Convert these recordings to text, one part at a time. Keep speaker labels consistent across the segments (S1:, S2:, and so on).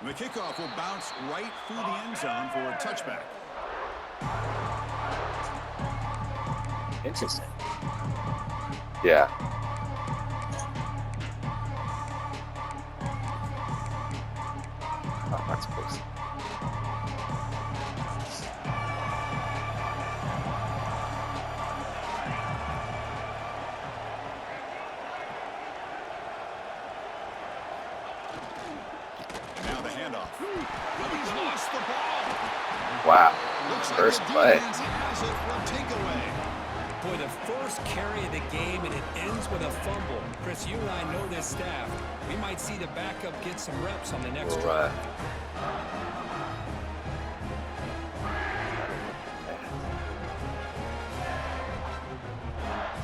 S1: And the kickoff will bounce right through the end zone for a touchback.
S2: Interesting. Yeah. Oh, that's close.
S1: Now the handoff. He's lost the ball.
S2: Wow.
S1: Looks
S2: First
S1: like the
S2: play.
S1: defense has it for a takeaway.
S3: Boy, the first carry of the game, and it ends with a fumble. Chris, you and I know this staff. We might see the backup get some reps on the next drive.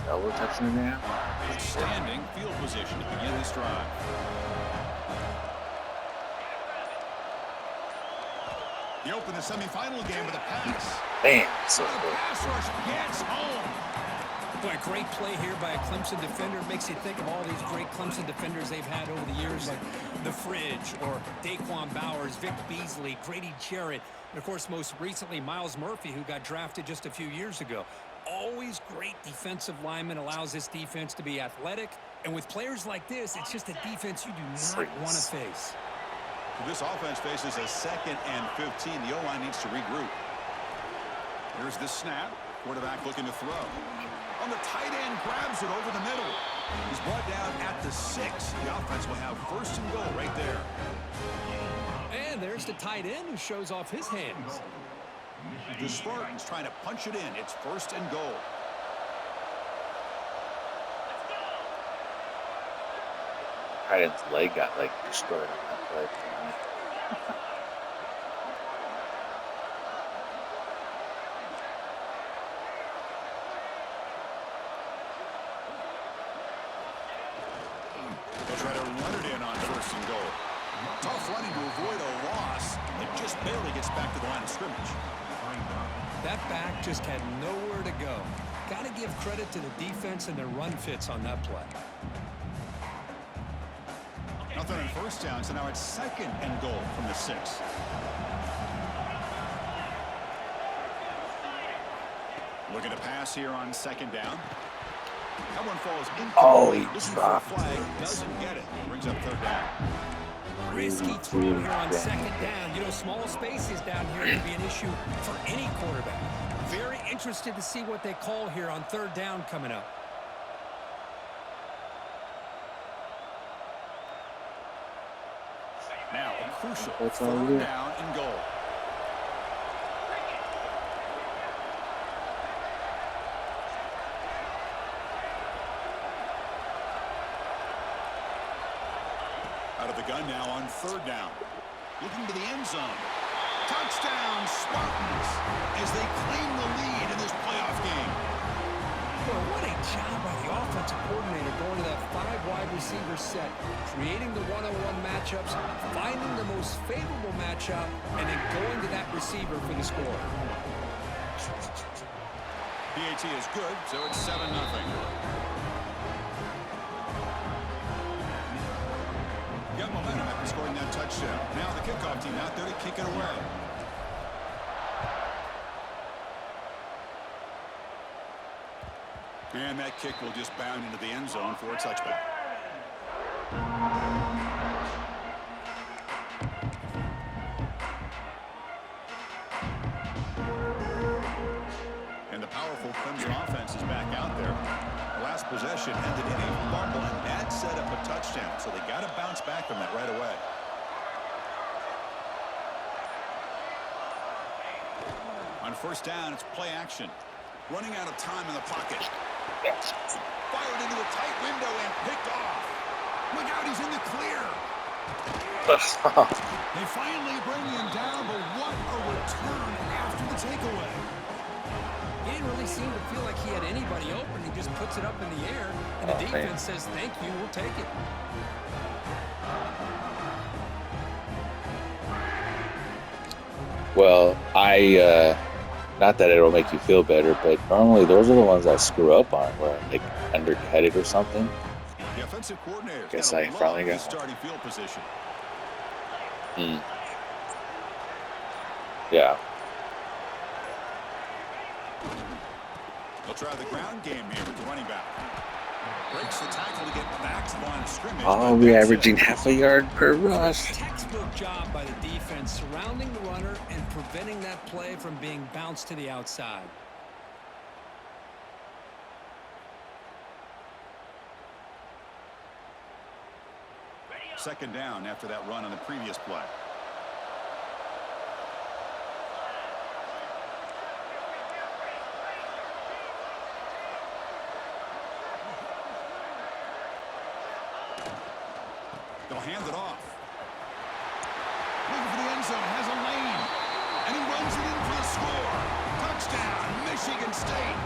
S2: Double touchdown now.
S1: Outstanding field position to begin this drive. He opened the semifinal game with a pass.
S2: Man, so
S1: The
S2: good.
S1: pass rush gets home.
S3: Boy, a great play here by a Clemson defender. Makes you think of all these great Clemson defenders they've had over the years, like the Fridge or Daquan Bowers, Vic Beasley, Grady Jarrett, and, of course, most recently, Miles Murphy, who got drafted just a few years ago. Always great defensive lineman, allows this defense to be athletic. And with players like this, it's just a defense you do not want to face.
S1: So this offense faces a 2nd and 15. The O-line needs to regroup. Here's the snap. Quarterback looking to throw. On the tight end, grabs it over the middle. He's brought down at the 6. The offense will have 1st and goal right there.
S3: And there's the tight end who shows off his hands.
S1: The Spartans trying to punch it in. It's 1st and goal.
S2: Tight end's leg got like destroyed on that play.
S1: They'll try to run it in on 1st and goal. Tough running to avoid a loss. It just barely gets back to the line of scrimmage.
S3: That back just had nowhere to go. Got to give credit to the defense and their run fits on that play.
S1: Nothing on 1st down, so now it's 2nd and goal from the 6. Looking to pass here on 2nd down. That one falls incomplete.
S2: Oh, he
S1: Looking for a
S2: dropped
S1: flag,
S2: it.
S1: doesn't get it. Brings up 3rd down.
S3: Risky throw here on 2nd down. You know, small spaces down here can be an issue for any quarterback. Very interested to see what they call here on 3rd down coming up.
S1: Now a crucial
S2: That's all
S1: 3rd
S2: good.
S1: down and goal. Out of the gun now on 3rd down. Looking to the end zone. Touchdown, Spartans, as they claim the lead in this playoff game.
S3: Boy, what a job by the offensive coordinator going to that 5 wide receiver set, creating the one-on-one matchups, finding the most favorable matchup, and then going to that receiver for the score.
S1: PAT is good, so it's 7-0. Got momentum after scoring that touchdown. Now the kickoff team out there to kick it away. And that kick will just bound into the end zone for a touchback. And the powerful Clemson offense is back out there. The last possession ended in a fumble, and that set up a touchdown. So they got to bounce back from that right away. On 1st down, it's play action. Running out of time in the pocket. Fired into a tight window and picked off. Look out, he's in the clear. They finally bring him down, but what a return after the takeaway.
S3: He didn't really seem to feel like he had anybody open. He just puts it up in the air, and the defense says, thank you, we'll take it.
S2: Well, not that it'll make you feel better, but normally those are the ones I screw up on, where I'm like undercut it or something.
S1: The offensive coordinator
S2: Guess I finally got
S1: starting field position.
S2: Mm. Yeah.
S1: They'll try the ground game here with the running back. Breaks the tackle to get back to the line of scrimmage.
S2: Oh, we're averaging half a yard per rush.
S3: Textbook job by the defense surrounding the runner and preventing that play from being bounced to the outside.
S1: Second down after that run on the previous play. They'll hand it off. Looking for the end zone, has a lane. And he runs it in for the score. Touchdown, Michigan State.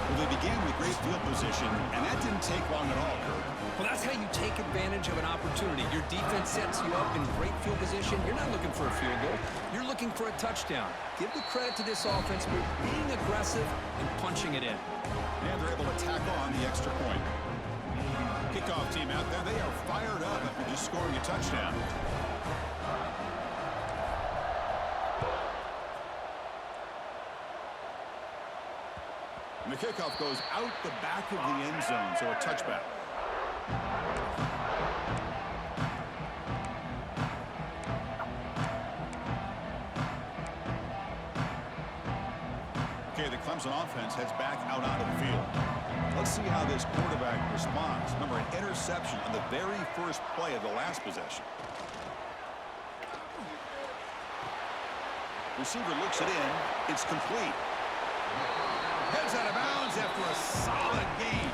S1: Well, they began with great field position, and that didn't take long at all, Kirk.
S3: Well, that's how you take advantage of an opportunity. Your defense sets you up in great field position. You're not looking for a field goal. You're looking for a touchdown. Give the credit to this offense for being aggressive and punching it in.
S1: And they're able to tack on the extra point. Kickoff team out there, they are fired up after just scoring a touchdown. And the kickoff goes out the back of the end zone, so a touchback. Okay, the Clemson offense heads back out onto the field. Let's see how this quarterback responds. Remember, an interception on the very first play of the last possession. Receiver looks it in. It's complete. Heads out of bounds after a solid game.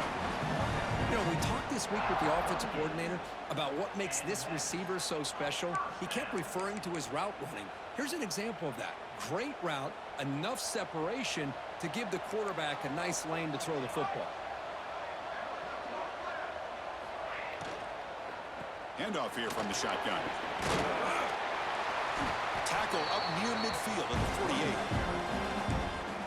S3: You know, we talked this week with the offensive coordinator about what makes this receiver so special. He kept referring to his route running. Here's an example of that. Great route, enough separation to give the quarterback a nice lane to throw the football.
S1: Handoff here from the shotgun. Tackle up near midfield at the 48.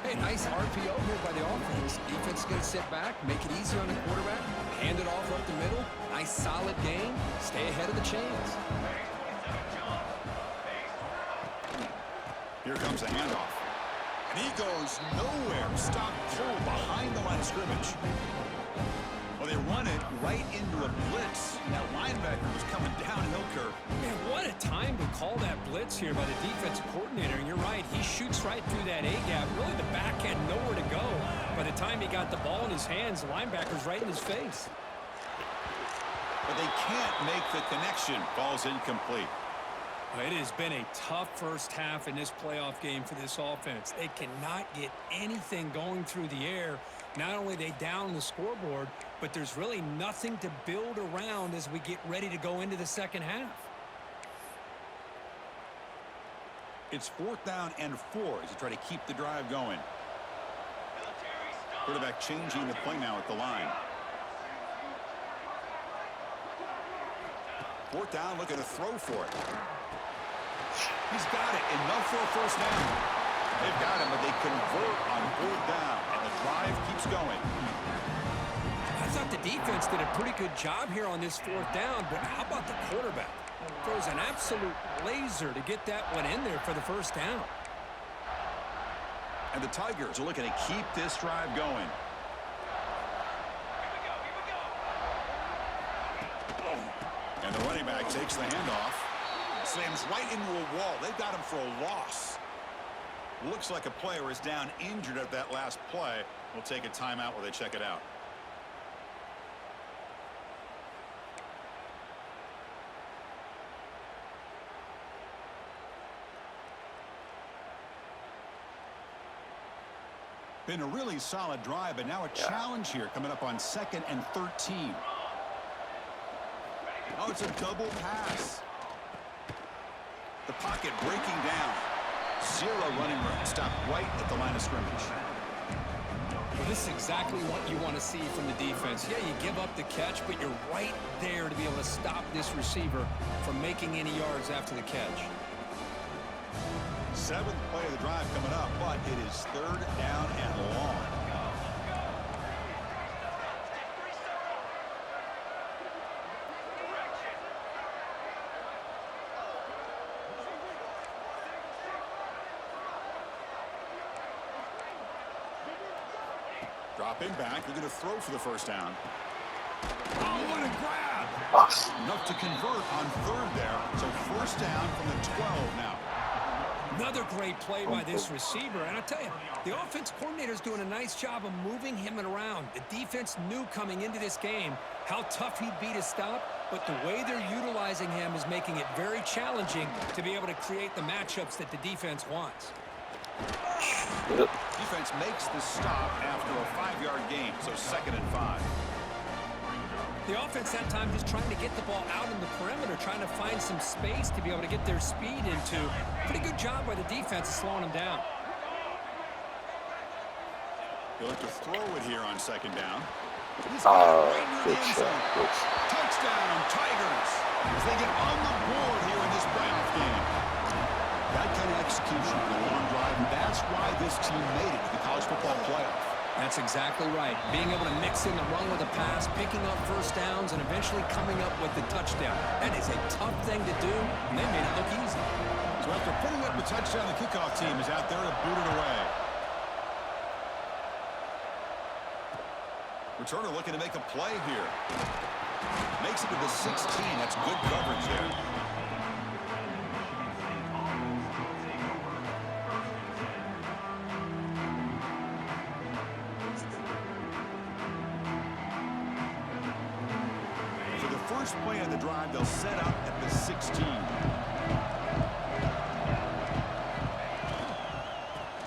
S3: Hey, nice RPO here by the offense. Defense is going to sit back, make it easy on the quarterback, hand it off up the middle. Nice solid game. Stay ahead of the chains.
S1: Here comes a handoff. And he goes nowhere. Stop cold behind the line of scrimmage. Well, they run it right into a blitz. That linebacker was coming downhill, Kirk.
S3: Man, what a time to call that blitz here by the defensive coordinator. And you're right, he shoots right through that A-gap. Really, the back had nowhere to go. By the time he got the ball in his hands, the linebacker's right in his face.
S1: But they can't make the connection. Ball's incomplete.
S3: Well, it has been a tough first half in this playoff game for this offense. They cannot get anything going through the air. Not only are they down the scoreboard, but there's really nothing to build around as we get ready to go into the second half.
S1: It's 4th down and 4 as you try to keep the drive going. Quarterback changing the play now at the line. 4th down, looking to throw for it. He's got it. Enough for a first down. They've got him, but they convert on 4th down, and the drive keeps going.
S3: I thought the defense did a pretty good job here on this 4th down, but how about the quarterback? Throws an absolute laser to get that one in there for the first down.
S1: And the Tigers are looking to keep this drive going. And the running back takes the handoff. Slams right into a wall. They've got him for a loss. Looks like a player is down injured at that last play. We'll take a timeout while they check it out. Been a really solid drive, but now a challenge here coming up on 2nd and 13. Oh, it's a double pass. The pocket breaking down. 0 running room. Stop right at the line of scrimmage.
S3: Well, this is exactly what you want to see from the defense. Yeah, you give up the catch, but you're right there to be able to stop this receiver from making any yards after the catch.
S1: 7th play of the drive coming up, but it is 3rd down and long. Dropping back, looking to throw for the first down. Oh, what a grab! Enough to convert on third there. So first down from the 12 now.
S3: Another great play by this receiver. And I tell you, the offense coordinator's doing a nice job of moving him around. The defense knew coming into this game how tough he'd be to stop, but the way they're utilizing him is making it very challenging to be able to create the matchups that the defense wants.
S1: Defense makes the stop after a 5-yard gain, so 2nd and 5.
S3: The offense that time just trying to get the ball out in the perimeter, trying to find some space to be able to get their speed into. Pretty good job by the defense of slowing them down.
S1: He'll look to throw it here on 2nd down.
S2: Good shot.
S1: Touchdown, Tigers, as they get on the board here in this playoff game. That kind of execution in a long drive, and that's why this team made it to the college football playoff.
S3: That's exactly right. Being able to mix in the run with a pass, picking up first downs, and eventually coming up with the touchdown. That is a tough thing to do, and they made it look easy.
S1: So after putting up the touchdown, the kickoff team is out there to boot it away. Returner looking to make a play here. Makes it to the 16. That's good coverage there. For the first play on the drive, they'll set up at the 16.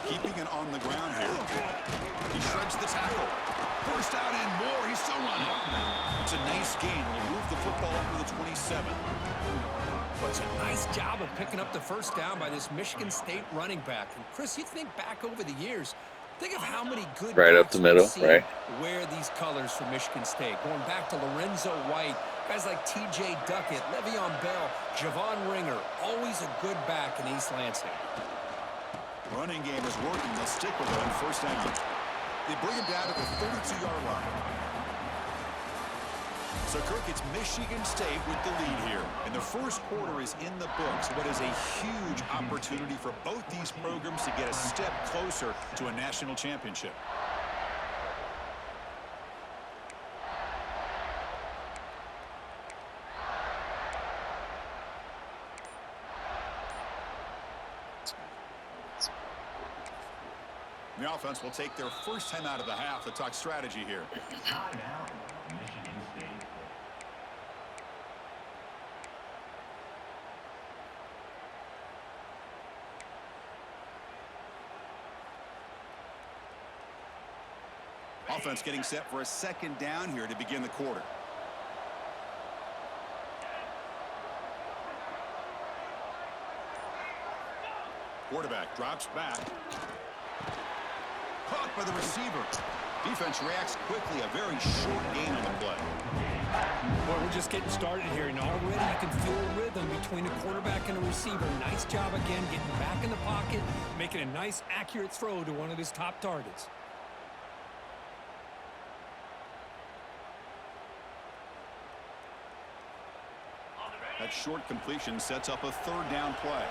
S1: Keeping it on the ground here. He shreds the tackle. First out and more. He's still running. It's a nice gain. We'll move the football up to the 27.
S3: Well, it's a nice job of picking up the first down by this Michigan State running back. And Chris, you think back over the years, think of how many good
S2: Right up
S3: backs
S2: the middle,
S3: we've seen
S2: right?
S3: wear these colors for Michigan State. Going back to Lorenzo White, guys like T.J. Duckett, Le'Veon Bell, Javon Ringer, always a good back in East Lansing.
S1: Running game is working. They'll stick with it on first down. They bring him down to the 32-yard line. So, Kirk, it's Michigan State with the lead here. And the first quarter is in the books. What is a huge opportunity for both these programs to get a step closer to a national championship. The offense will take their first time out of the half to talk strategy here. Offense getting set for a 2nd down here to begin the quarter. Quarterback drops back. Caught by the receiver. Defense reacts quickly. A very short gain on the play.
S3: Well, we're just getting started here, and already you can feel a rhythm between a quarterback and a receiver. Nice job again getting back in the pocket, making a nice, accurate throw to one of his top targets.
S1: That short completion sets up a 3rd down play.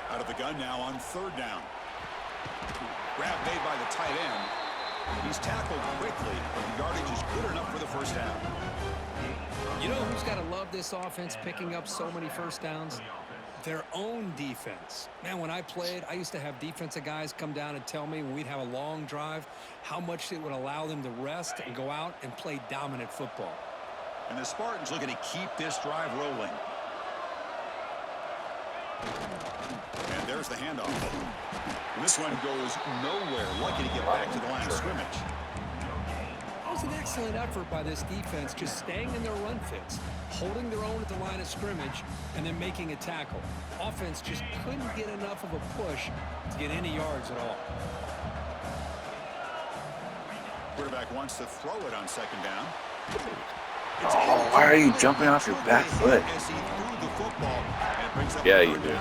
S1: Out of the gun now on 3rd down. Grab made by the tight end. He's tackled quickly, but the yardage is good enough for the first down.
S3: You know who's got to love this offense picking up so many first downs? Their own defense. Man, when I played, I used to have defensive guys come down and tell me when we'd have a long drive how much it would allow them to rest and go out and play dominant football.
S1: And the Spartans looking to keep this drive rolling. And there's the handoff. This one goes nowhere. Lucky to get back to the line of scrimmage.
S3: That was an excellent effort by this defense, just staying in their run fits, holding their own at the line of scrimmage, and then making a tackle. Offense just couldn't get enough of a push to get any yards at all.
S1: Quarterback wants to throw it on 2nd down.
S2: Oh, why are you jumping off your back foot? Yeah, you do.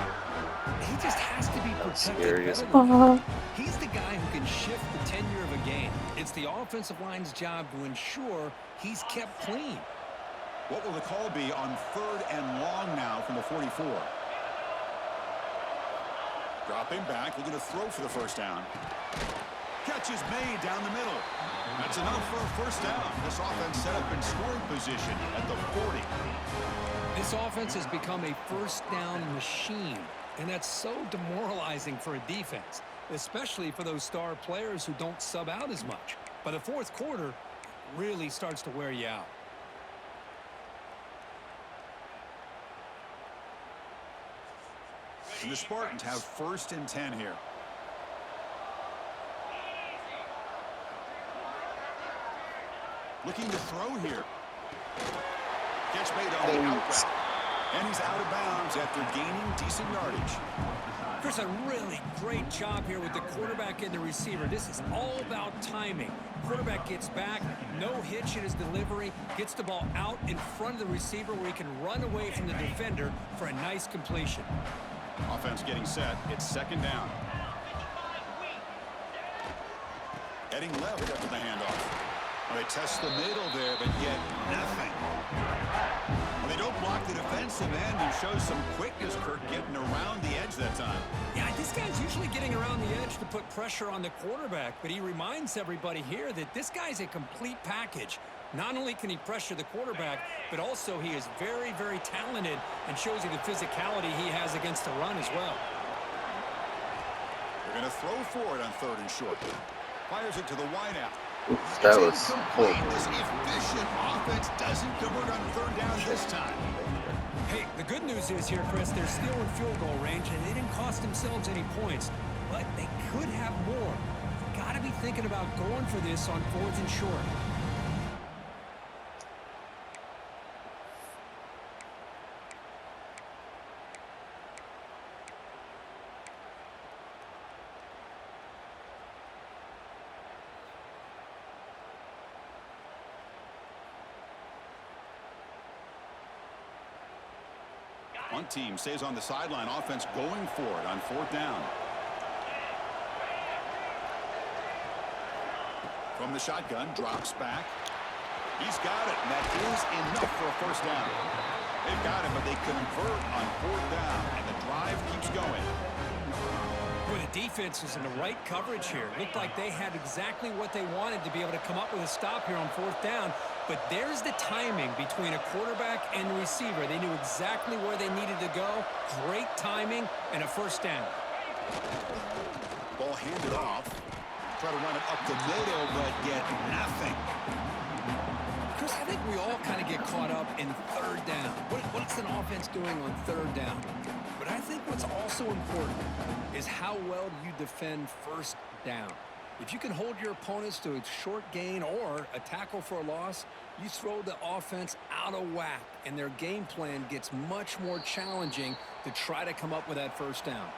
S3: He just has to be protected
S2: Serious.
S3: better. He's the guy who can shift the tenure of a game. It's the offensive line's job to ensure he's kept clean.
S1: What will the call be on 3rd and long now from the 44? Dropping back, looking to throw for the first down. catch is made down the middle. That's enough for a first down. This offense set up in scoring position at the 40.
S3: This offense has become a first down machine, and that's so demoralizing for a defense, especially for those star players who don't sub out as much. By the fourth quarter, it really starts to wear you out.
S1: And the Spartans have 1st and 10 here. Looking to throw here. Catch made on the out route. And he's out of bounds after gaining decent yardage.
S3: Chris, a really great job here with the quarterback and the receiver. This is all about timing. Quarterback gets back, no hitch in his delivery, gets the ball out in front of the receiver where he can run away from the defender for a nice completion.
S1: Offense getting set. It's 2nd down. Heading left after the handoff. Well, they test the middle there, but get nothing. Well, they don't block the defensive end and shows some quickness, Kirk, getting around the edge that time.
S3: Yeah, this guy's usually getting around the edge to put pressure on the quarterback, but he reminds everybody here that this guy's a complete package. Not only can he pressure the quarterback, but also he is very, very talented and shows you the physicality he has against the run as well.
S1: They're going to throw for it on 3rd and short. Fires it to the wideout.
S2: That was
S1: incomplete. This efficient offense doesn't convert on 3rd down this time.
S3: Hey, the good news is here, Chris, they're still in field goal range, and they didn't cost themselves any points, but they could have more. Got to be thinking about going for this on 4th and short.
S1: One team stays on the sideline. Offense going for it on 4th down. From the shotgun, drops back. He's got it, and that is enough for a first down. They've got it, but they convert on 4th down, and the drive keeps going.
S3: Boy, the defense is in the right coverage here. Looked like they had exactly what they wanted to be able to come up with a stop here on 4th down. But there's the timing between a quarterback and the receiver. They knew exactly where they needed to go. Great timing and a first down.
S1: Ball handed off. Try to run it up the middle, but get nothing.
S3: Chris, I think we all kind of get caught up in 3rd down. What's an offense doing on 3rd down? But I think what's also important is how well you defend 1st down. If you can hold your opponents to a short gain or a tackle for a loss, you throw the offense out of whack, and their game plan gets much more challenging to try to come up with that first down.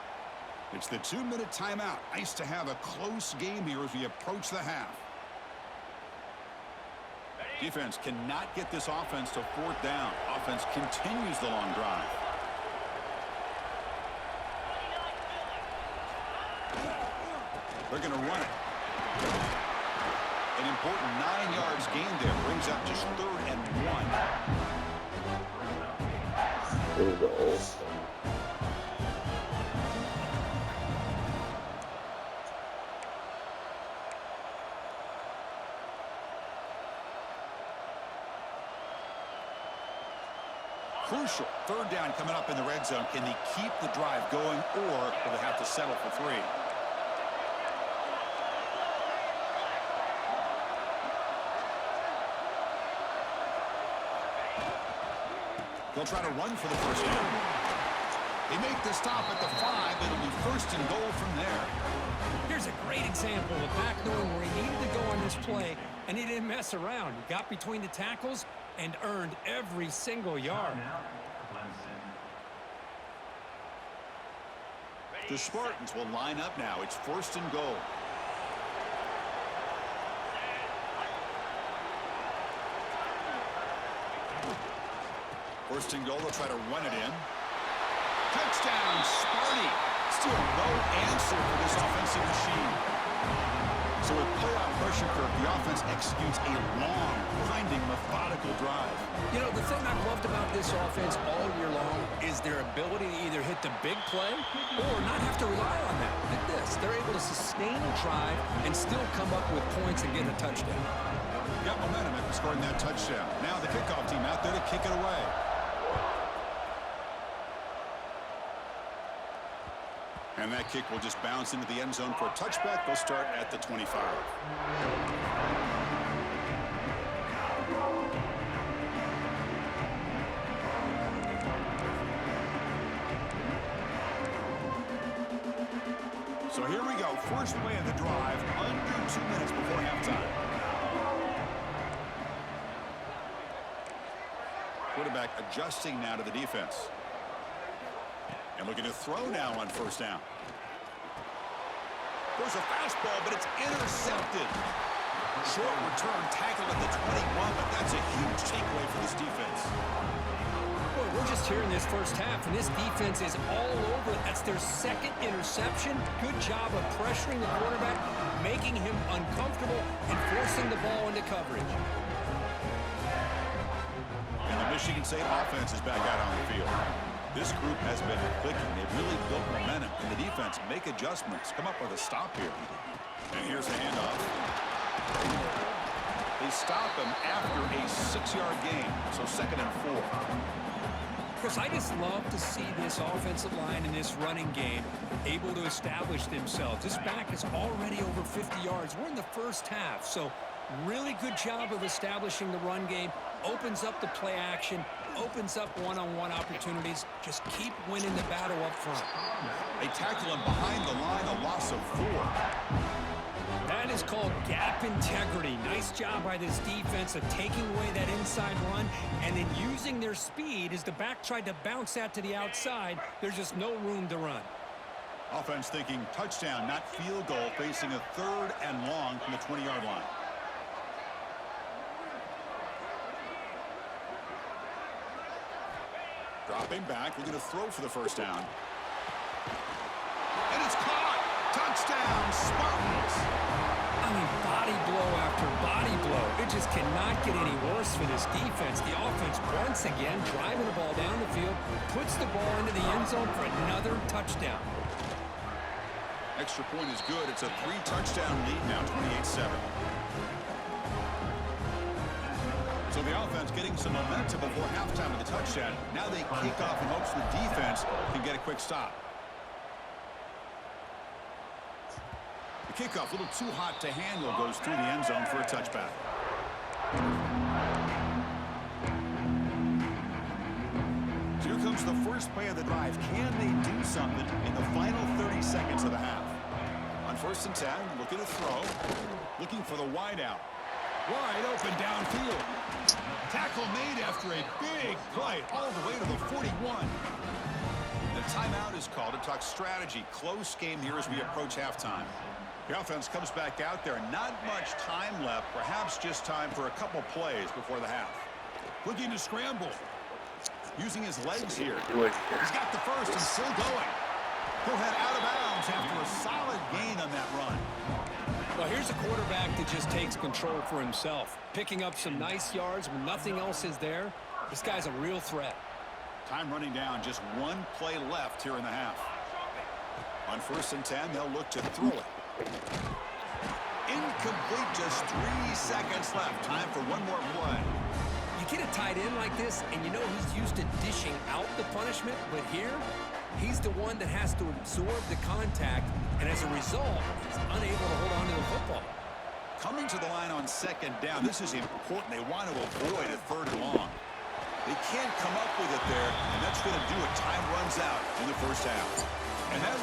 S1: It's the 2-minute timeout. Nice to have a close game here as we approach the half. Defense cannot get this offense to 4th down. Offense continues the long drive. They're going to run it. An important 9 yards gain there brings up just 3rd and 1.
S2: There we go.
S1: Crucial 3rd down coming up in the red zone. Can they keep the drive going, or will they have to settle for 3? They'll try to run for the first down. They make the stop at the 5. It'll be 1st and goal from there.
S3: Here's a great example of back knowing where he needed to go on this play, and he didn't mess around. He got between the tackles and earned every single yard.
S1: The Spartans will line up now. It's 1st and goal. First and goal, they'll try to run it in. Touchdown, Sparty. Still no answer for this offensive machine. So with playoff pressure curve, the offense executes a long, grinding, methodical drive.
S3: You know, the thing I've loved about this offense all year long is their ability to either hit the big play or not have to rely on that. Look at this. They're able to sustain a drive and still come up with points and get a touchdown.
S1: Got momentum after scoring that touchdown. Now the kickoff team out there to kick it away. And that kick will just bounce into the end zone for a touchback. They'll start at the 25. So here we go. First play of the drive, under 2 minutes before halftime. Quarterback adjusting now to the defense. And looking to throw now on first down. There's a fastball, but it's intercepted. Short return tackle at the 21, but that's a huge takeaway for this defense.
S3: Boy, we're just here in this first half, and this defense is all over it. That's their second interception. Good job of pressuring the quarterback, making him uncomfortable, and forcing the ball into coverage.
S1: And the Michigan State offense is back out on the field. This group has been clicking. They've really built momentum. And the defense make adjustments. Come up with a stop here. And here's the handoff. They stop him after a 6-yard gain. So 2nd and 4.
S3: Chris, I just love to see this offensive line in this running game able to establish themselves. This back is already over 50 yards. We're in the first half. So really good job of establishing the run game. Opens up the play action. Opens up one-on-one opportunities. Just keep winning the battle up front.
S1: They tackle him behind the line, a loss of 4.
S3: That is called gap integrity. Nice job by this defense of taking away that inside run and then using their speed as the back tried to bounce that to the outside. There's just no room to run.
S1: Offense thinking touchdown, not field goal, facing a 3rd and long from the 20-yard line. Dropping back, looking to throw for the first down. And it's caught! Touchdown, Spartans!
S3: I mean, body blow after body blow. It just cannot get any worse for this defense. The offense, once again, driving the ball down the field, puts the ball into the end zone for another touchdown.
S1: Extra point is good. It's a 3-touchdown lead now, 28-7. So the offense getting some momentum before halftime with a touchdown. Now they kick off in hopes the defense can get a quick stop. The kickoff, a little too hot to handle, goes through the end zone for a touchback. So here comes the first play of the drive. Can they do something in the final 30 seconds of the half? On 1st and 10, looking to throw. Looking for the wide out. Wide open downfield. Tackle made after a big play all the way to the 41. The timeout is called to talk strategy. Close game here as we approach halftime. The offense comes back out there. Not much time left. Perhaps just time for a couple plays before the half. Looking to scramble. Using his legs here. He's got the first and still going. He'll head out of bounds after a solid gain on that run.
S3: Well, here's a quarterback that just takes control for himself. Picking up some nice yards when nothing else is there. This guy's a real threat.
S1: Time running down. Just one play left here in the half. On 1st and 10, they'll look to throw it. Incomplete. Just 3 seconds left. Time for one more play.
S3: You get a tight end like this, and you know he's used to dishing out the punishment, but here, he's the one that has to absorb the contact, and as a result, he's unable to hold on to the football.
S1: Coming to the line on 2nd down, this is important. They want to avoid a 3rd and long. They can't come up with it there, and that's going to do it. Time runs out in the first half. And
S2: I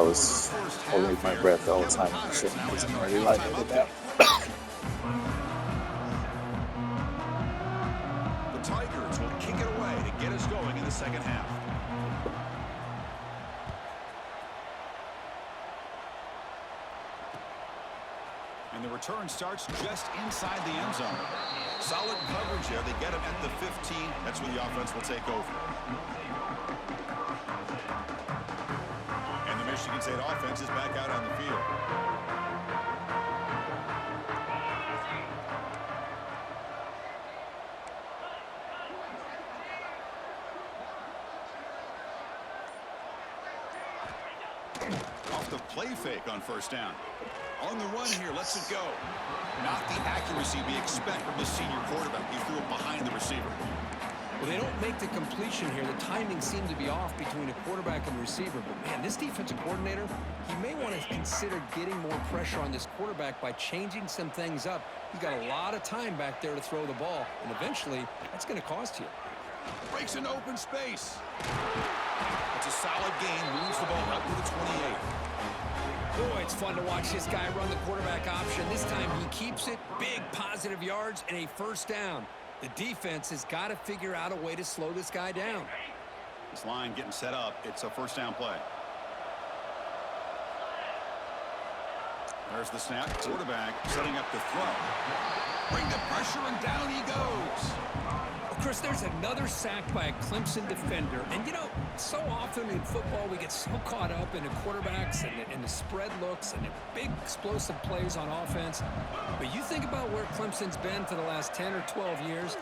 S2: was holding my breath the whole time. I wasn't really liking it down.
S1: The Tigers will kick it away to get us going in the second half. And the return starts just inside the end zone. Solid coverage there. They get him at the 15. That's where the offense will take over. And the Michigan State offense is back out on the field. the play fake on first down. On the run here, lets it go. Not the accuracy we expect from this senior quarterback. He threw it behind the receiver.
S3: Well, they don't make the completion here. The timing seemed to be off between a quarterback and the receiver. But, man, this defensive coordinator, he may want to consider getting more pressure on this quarterback by changing some things up. He's got a lot of time back there to throw the ball, and eventually that's going to cost you.
S1: Breaks into open space. It's a solid gain. Moves the ball up to the 28.
S3: Boy, it's fun to watch this guy run the quarterback option. This time he keeps it. Big positive yards and a first down. The defense has got to figure out a way to slow this guy down.
S1: This line getting set up. It's a first down play. There's the snap. Quarterback setting up the throw. Bring the pressure, and down he goes.
S3: Well, Chris, there's another sack by a Clemson defender. And, you know, so often in football we get so caught up in the quarterbacks and the spread looks and the big explosive plays on offense. But you think about where Clemson's been for the last 10 or 12 years,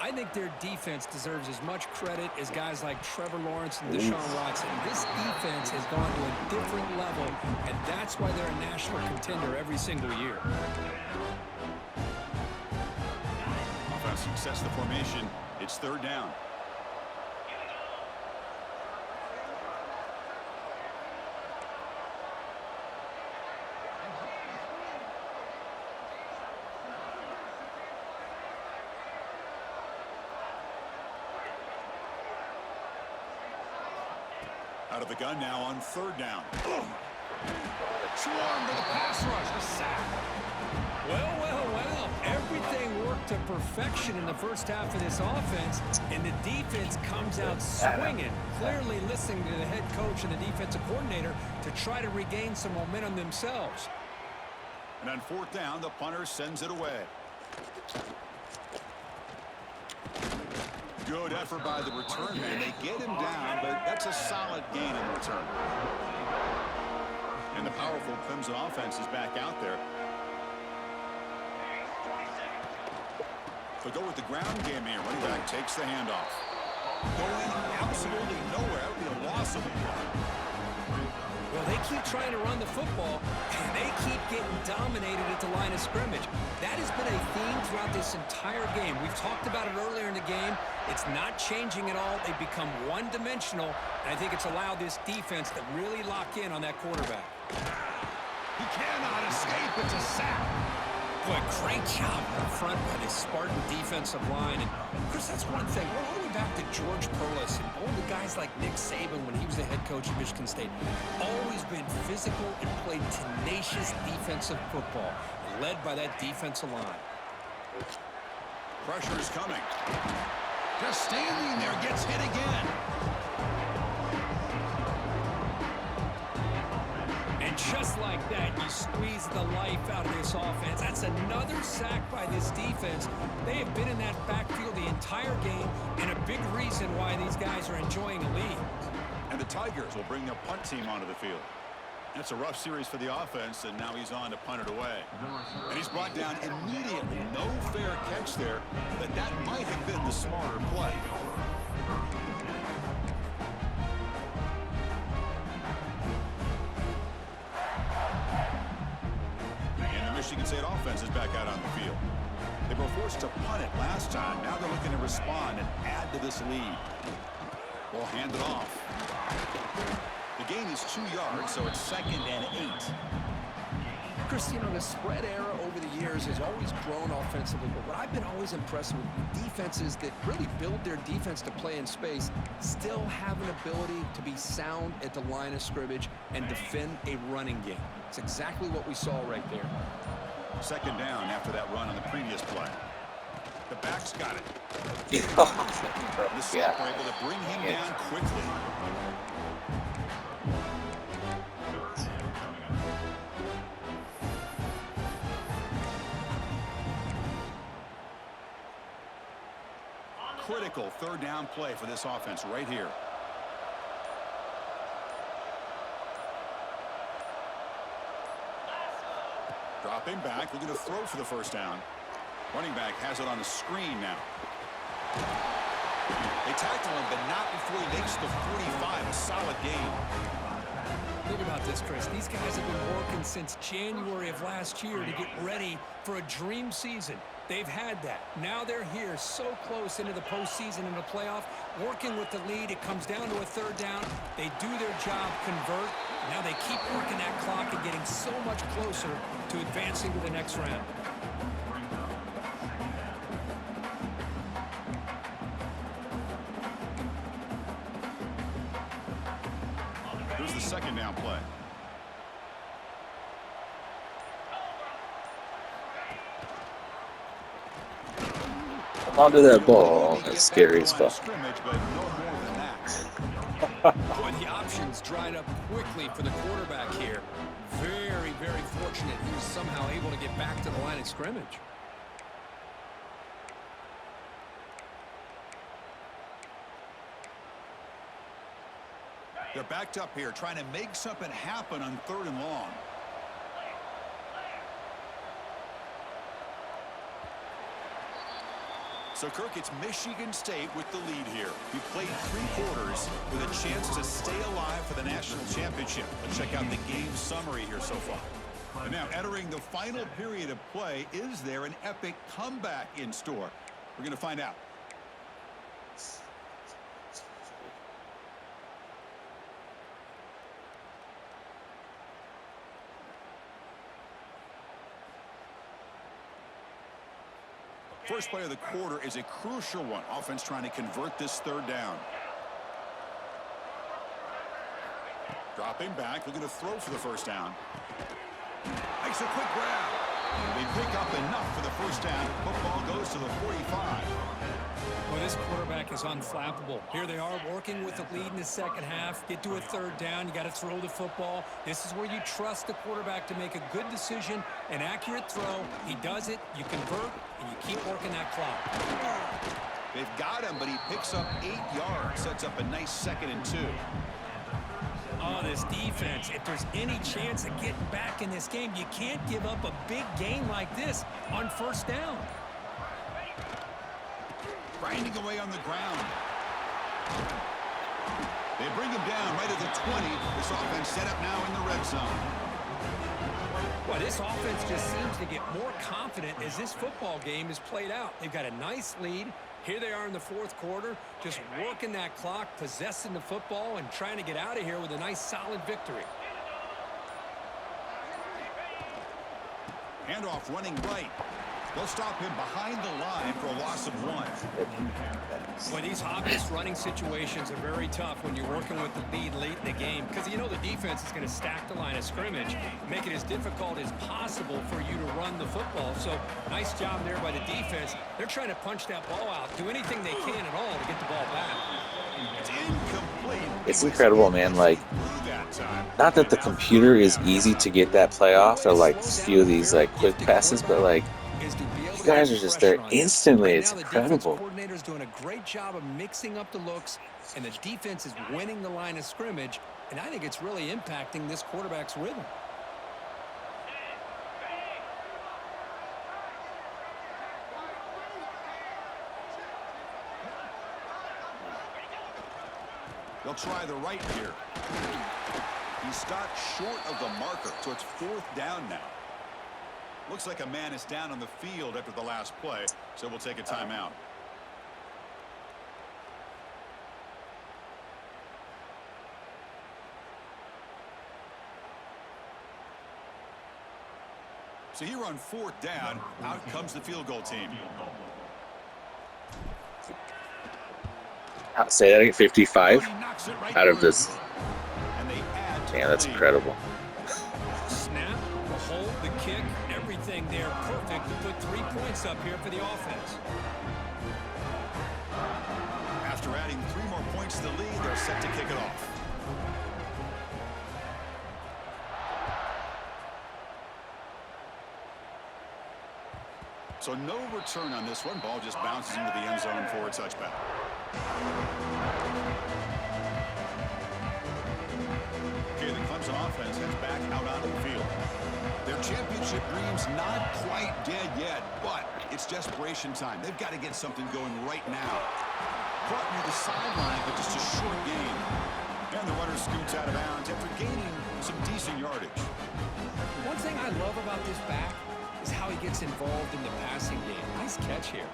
S3: I think their defense deserves as much credit as guys like Trevor Lawrence and Deshaun Watson. This defense has gone to a different level, and that's why they're a national contender every single year.
S1: Offense success the formation. It's third down. Out of the gun now on third down. Swarm to the pass rush. A sack.
S3: Well, well, well. Everything worked to perfection in the first half of this offense, and the defense comes out swinging, clearly listening to the head coach and the defensive coordinator to try to regain some momentum themselves.
S1: And on fourth down, the punter sends it away. Good effort by the return man. They get him down, but that's a solid gain in the return. And the powerful Clemson offense is back out there. They'll go with the ground game here. Running back takes the handoff. Going absolutely nowhere. That would be a loss of a play.
S3: Well, they keep trying to run the football, and they keep getting dominated at the line of scrimmage. That has been a theme throughout this entire game. We've talked about it earlier in the game. It's not changing at all. They've become one-dimensional, and I think it's allowed this defense to really lock in on that quarterback.
S1: He cannot escape. It's a sack.
S3: Boy, great job up front by the Spartan defensive line. And, Chris, that's one thing. We're all the way back to George Perlis and all the guys like Nick Saban when he was the head coach at Michigan State. Always been physical and played tenacious defensive football, led by that defensive line.
S1: Pressure is coming. Just standing there, gets hit again.
S3: And just like that, you squeeze the life out of this offense. That's another sack by this defense. They have been in that backfield the entire game, and a big reason why these guys are enjoying a lead.
S1: And the Tigers will bring the punt team onto the field. It's a rough series for the offense, and now he's on to punt it away. And he's brought down immediately. No fair catch there, but that might have been the smarter play. And the Michigan State offense is back out on the field. They were forced to punt it last time. Now they're looking to respond and add to this lead. Ball handed off. The gain is 2 yards, so it's 2nd and 8.
S3: Chris, you know, the spread era over the years has always grown offensively, but what I've been always impressed with defenses that really build their defense to play in space still have an ability to be sound at the line of scrimmage and defend a running game. It's exactly what we saw right there.
S1: 2nd down after that run on the previous play. The back's got it. The Saints are able to bring him down quickly. Critical 3rd down play for this offense right here. Dropping back, looking to throw for the 1st down. Running back has it on the screen now. They tackle him, but not before he makes the 45. A solid gain.
S3: Think about this, Chris. These guys have been working since January of last year to get ready for a dream season. They've had that. Now they're here so close into the postseason and the playoff, working with the lead. It comes down to a third down. They do their job, convert. Now they keep working that clock and getting so much closer to advancing to the next round.
S1: Here's the second down play.
S2: Onto that ball. That's scary as fuck.
S3: Boy, the options dried up quickly for the quarterback here. Very, very fortunate he was somehow able to get back to the line of scrimmage.
S1: They're backed up here, trying to make something happen on 3rd and long. So, Kirk, it's Michigan State with the lead here. We played 3 quarters with a chance to stay alive for the national championship. Let's check out the game summary here so far. And now, entering the final period of play, is there an epic comeback in store? We're going to find out. First play of the quarter is a crucial one. Offense trying to convert this 3rd down. Dropping back, looking to throw for the first down. Makes a quick grab. They pick up enough for the first down. Football goes to the 45.
S3: Well, this quarterback is unflappable. Here they are working with the lead in the second half. Get to a 3rd down. You got to throw the football. This is where you trust the quarterback to make a good decision, an accurate throw. He does it. You convert, and you keep working that clock.
S1: They've got him, but he picks up 8 yards. Sets up a nice 2nd and 2.
S3: Oh, this defense, if there's any chance of getting back in this game, you can't give up a big gain like this on 1st down.
S1: Grinding away on the ground. They bring him down right at the 20. This offense set up now in the red zone.
S3: Well, this offense just seems to get more confident as this football game is played out. They've got a nice lead. Here they are in the 4th quarter, just working that clock, possessing the football, and trying to get out of here with a nice, solid victory.
S1: Handoff running right. They'll stop him behind the line for a loss of 1.
S3: Well, these obvious running situations are very tough when you're working with the lead late in the game, because you know the defense is going to stack the line of scrimmage, make it as difficult as possible for you to run the football. So nice job there by the defense. They're trying to punch that ball out, do anything they can at all to get the ball back.
S1: It's incomplete.
S2: It's incredible, man. Like, not that the computer is easy to get that play off or like few of these like quick passes, but like, you guys are just there instantly. It's incredible.
S3: The coordinator's doing a great job of mixing up the looks, and the defense is winning the line of scrimmage, and I think it's really impacting this quarterback's rhythm.
S1: They'll try the right here. He stopped short of the marker, so it's 4th down now. Looks like a man is down on the field after the last play, so we'll take a timeout. So here on 4th down, out comes the field goal team.
S2: I'll say that again, 55 out of this.
S1: And they add to
S2: Man,
S1: the
S2: that's
S1: lead.
S2: incredible.
S3: Snap, the hold, the kick, everything there perfect to put 3 points up here for the offense.
S1: After adding 3 more points to the lead, they're set to kick it off. So no return on this one. Ball just bounces into the end zone for a touchback. Okay, the Clemson offense heads back out onto the field. Their championship dreams not quite dead yet, but it's desperation time. They've got to get something going right now. Caught near the sideline, but just a short gain. And the runner scoots out of bounds after gaining some decent yardage.
S3: One thing I love about this back is how he gets involved in the passing game. Nice catch here.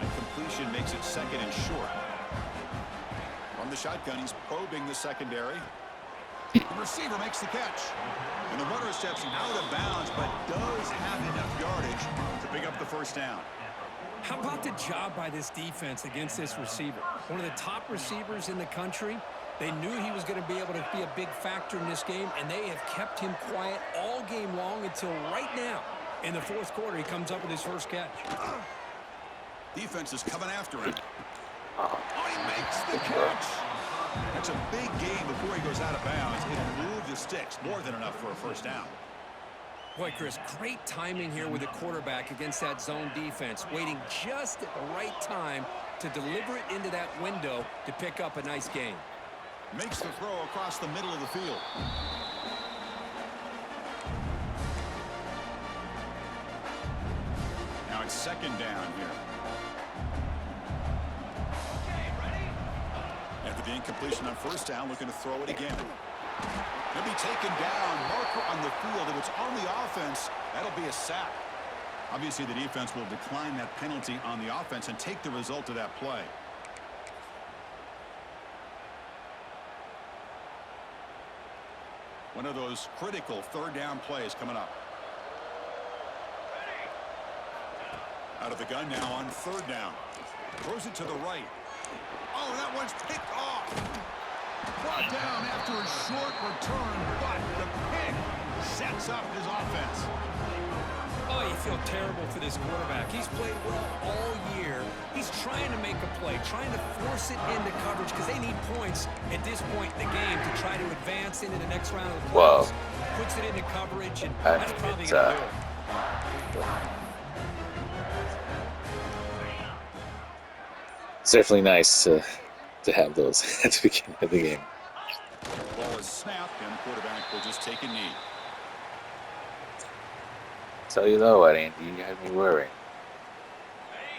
S1: And completion makes it second and short. From the shotgun, he's probing the secondary. The receiver makes the catch. And the runner steps out of bounds, but does have enough yardage to pick up the first down.
S3: How about the job by this defense against this receiver? One of the top receivers in the country. They knew he was going to be able to be a big factor in this game, and they have kept him quiet all game long until right now. In the fourth quarter, he comes up with his first catch.
S1: Defense is coming after him. Oh, he makes the catch. That's a big gain before he goes out of bounds. It'll move the sticks more than enough for a first down.
S3: Boy, Chris, great timing here with the quarterback against that zone defense, waiting just at the right time to deliver it into that window to pick up a nice gain.
S1: Makes the throw across the middle of the field. Now it's second down here. After the incompletion on first down, looking to throw it again. He'll be taken down. Marker on the field. If it's on the offense, that'll be a sack. Obviously, the defense will decline that penalty on the offense and take the result of that play. One of those critical third down plays coming up. Out of the gun now on third down. Throws it to the right. Oh, that one's picked off. Brought down after a short return, but the pick sets up his offense.
S3: Oh, you feel terrible for this quarterback. He's played well all year. He's trying to make a play, trying to force it into coverage because they need points at this point in the game to try to advance into the next round of the playoffs. Puts it into coverage, and that's probably going to do it.
S2: It's definitely nice to have those at the beginning of the game.
S1: Ball is snapped, and the quarterback will just take a knee.
S2: Tell you though what, Andy, you got me worried.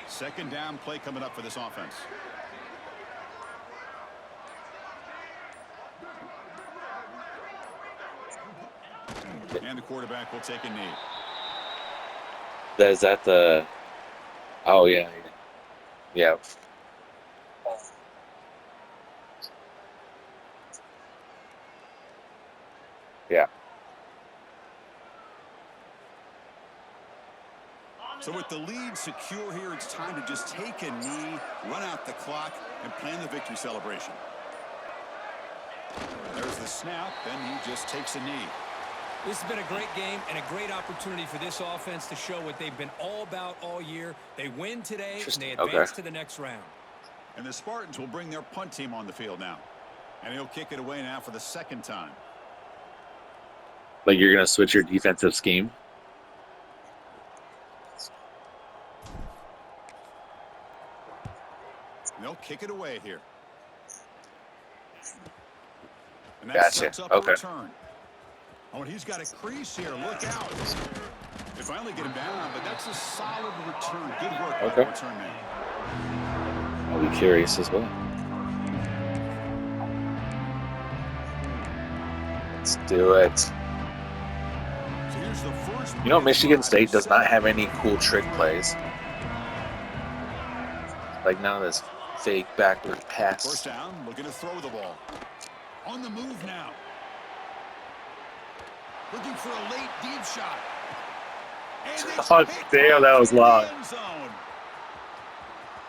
S1: Second down play coming up for this offense. And the quarterback will take a knee.
S2: Is that the... Oh, yeah. Yeah. Yeah.
S1: So with the lead secure here, it's time to just take a knee, run out the clock, and plan the victory celebration. There's the snap, then he just takes a knee.
S3: This has been a great game and a great opportunity for this offense to show what they've been all about all year. They win today, and they advance to the next round.
S1: And the Spartans will bring their punt team on the field now. And he'll kick it away now for the second time.
S2: Like you're going to switch your defensive scheme?
S1: They'll kick it away here. And that
S2: Gotcha.
S1: sets up a return. Oh, and he's got a crease here. Look out. They finally get him down, but that's a solid return. Good work by the return man.
S2: I'll be curious as well. Let's do it.
S1: So here's the first.
S2: You know, Michigan State does not have any cool trick plays. Like none of this fake backward pass.
S1: First down, looking to throw the ball. On the move now. Looking for a late deep shot.
S2: Oh, damn, that was long.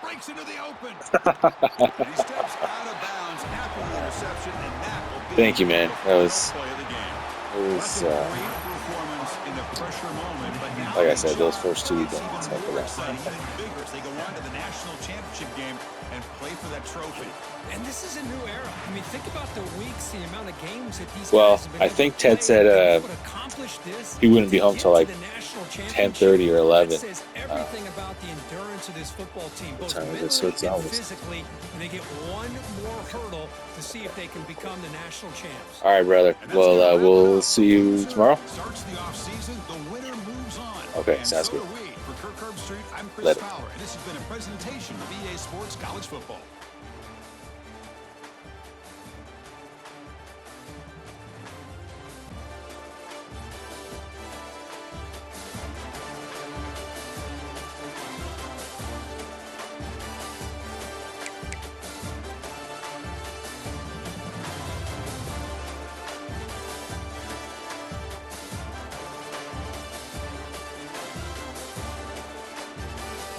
S1: Breaks into the open. And he steps out of bounds after the interception, and that will be
S2: Thank you, man. That was
S1: play of the game.
S2: It was,
S1: great performance in the pressure moment, but now
S2: like I said, those first two
S1: it's
S2: games.
S1: even more exciting, even bigger as they go on to the national championship game and play for that trophy.
S3: And this is a new era. I mean, think about the weeks, the amount of games that these
S2: Well,
S3: guys have been
S2: I
S3: able
S2: think
S3: to
S2: Ted
S3: play,
S2: said
S3: accomplish this,
S2: he wouldn't be home till like 10:30 or 11.
S3: That says everything about the endurance of this football team, both
S2: time is it?
S3: mentally
S2: So it's
S3: and
S2: almost-
S3: physically, and they get one more hurdle to see if they can become the national champs.
S2: All right, brother. Well, we'll see you tomorrow.
S1: Starts the offseason, the winner moves on.
S2: Okay,
S1: And
S2: sounds
S1: so
S2: good.
S1: do we. For Kirk Herbstreit, I'm Chris
S2: Later.
S1: Fowler, and this has been a presentation of EA Sports College Football.